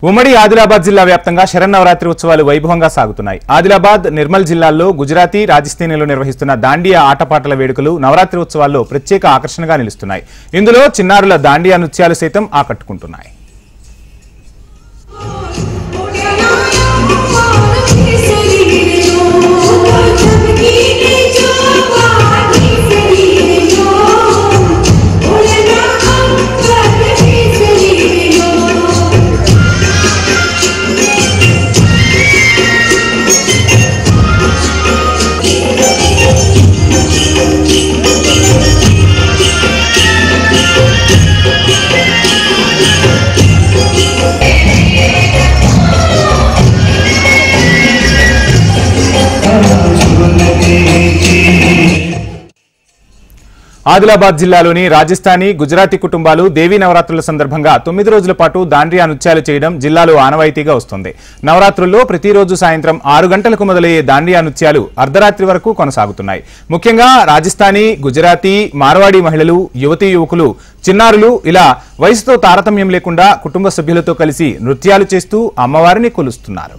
ఉమ్మడి ఆదిలాబాద్ జిల్లా వ్యాప్తంగా శరన్నవరాత్రి ఉత్సవాలు వైభవంగా సాగుతున్నాయి. ఆదిలాబాద్, నిర్మల్ జిల్లాల్లో గుజరాతీ, రాజస్థానీలో నిర్వహిస్తున్న దాండియా ఆటపాటల వేడుకలు నవరాత్రి ఉత్సవాల్లో ప్రత్యేక ఆకర్షణగా నిలుస్తున్నాయి. ఇందులో చిన్నారుల దాండియా నృత్యాలు సైతం ఆకట్టుకుంటున్నాయి. ఆదిలాబాద్ జిల్లాలోని రాజస్థానీ, గుజరాతీ కుటుంబాలు దేవీ నవరాత్రుల సందర్భంగా 9 రోజుల పాటు దాండియా నృత్యాలు చేయడం జిల్లాలో ఆనవాయితీగా వస్తుంది. నవరాత్రుల్లో ప్రతిరోజు సాయంత్రం 6 గంటలకు మొదలయ్యే దాండియా నృత్యాలు అర్ధరాత్రి వరకు కొనసాగుతున్నాయి. ముఖ్యంగా రాజస్థానీ, గుజరాతీ, మార్వాడీ మహిళలు, యువతీ యువకులు, చిన్నారులు ఇలా వయసుతో తారతమ్యం లేకుండా కుటుంబ సభ్యులతో కలిసి నృత్యాలు చేస్తూ అమ్మవారిని కొలుస్తున్నారు.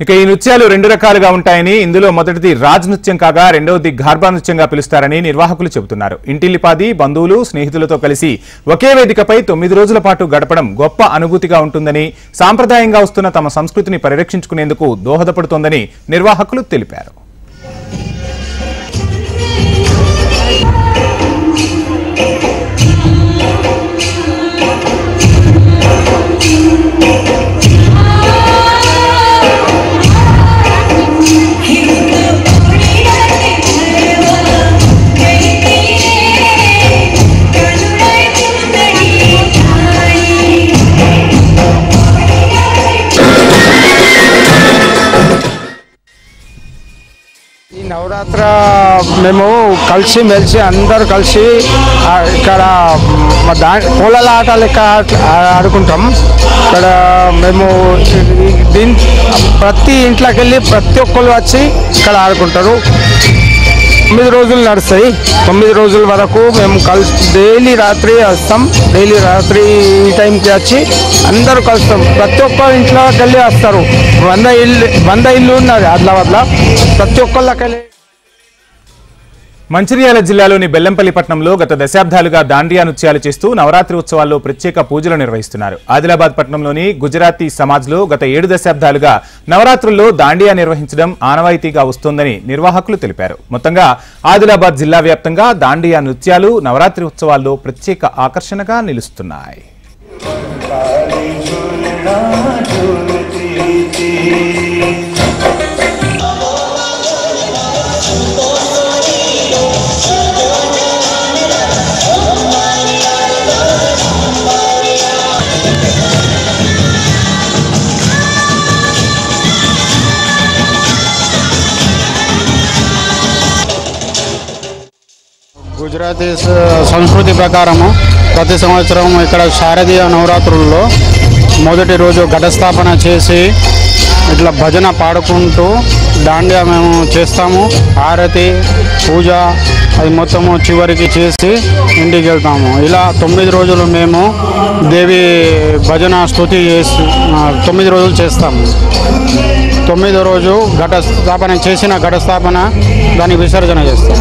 ఇక ఈ నృత్యాలు 2 రకాలుగా ఉంటాయని, ఇందులో మొదటిది రాజ్ నృత్యం కాగా రెండవది గార్బా నృత్యంగా పిలుస్తారని నిర్వాహకులు చెబుతున్నారు. ఇంటిల్లిపాది, బంధువులు, స్నేహితులతో కలిసి ఒకే వేదికపై 9 రోజుల పాటు గడపడం గొప్ప అనుభూతిగా ఉంటుందని, సాంప్రదాయంగా వస్తున్న తమ సంస్కృతిని పరిరక్షించుకునేందుకు దోహదపడుతోందని నిర్వాహకులు తెలిపారు. నవరాత్ర మేము కలిసి మెలిసి అందరు కలిసి ఇక్కడ పూలల ఆట లెక్క ఆడుకుంటాం. ఇక్కడ మేము ప్రతి ఇంట్లోకి వెళ్ళి ప్రతి ఒక్కరు వచ్చి ఇక్కడ ఆడుకుంటారు. 9 రోజులు నడుస్తాయి. 9 రోజుల వరకు మేము కలిసి డైలీ రాత్రి వస్తాం. డైలీ రాత్రి ఈ టైంకి వచ్చి అందరూ కలుస్తాం. ప్రతి ఒక్క ఇంట్లోకి వెళ్ళి వస్తారు. 100 ఇల్లు ఉన్నది ఆదిలాబాద్లో. ప్రతి ఒక్కళ్ళకి వెళ్ళి మంచిర్యాల జిల్లాలోని బెల్లంపల్లి పట్టణంలో గత దశాబ్దాలుగా దాండియా నృత్యాలు చేస్తూ నవరాత్రి ఉత్సవాల్లో ప్రత్యేక పూజలు నిర్వహిస్తున్నారు. ఆదిలాబాద్ పట్టణంలోని గుజరాతీ సమాజ్లో గత 7 దశాబ్దాలుగా నవరాత్రుల్లో దాండియా నిర్వహించడం ఆనవాయితీగా వస్తోందని నిర్వాహకులు తెలిపారు. మొత్తంగా ఆదిలాబాద్ జిల్లా వ్యాప్తంగా దాండియా నృత్యాలు నవరాత్రి ఉత్సవాల్లో ప్రత్యేక ఆకర్షణగా నిలుస్తున్నాయి. గుజరాతీ సంస్కృతి ప్రకారము ప్రతి సంవత్సరం ఇక్కడ శారదీయ నవరాత్రుల్లో మొదటి రోజు ఘటస్థాపన చేసి ఇట్లా భజన పాడుకుంటూ దాండియా మేము చేస్తాము. హారతి, పూజ అది మొత్తము చివరికి చేసి ఇంటికి వెళ్తాము. ఇలా 9 రోజులు మేము దేవి భజన స్తుతి చేసి 9 రోజులు చేస్తాము. 9వ రోజు ఘటస్థాపన చేసిన ఘటస్థాపన దానికి విసర్జన చేస్తాం.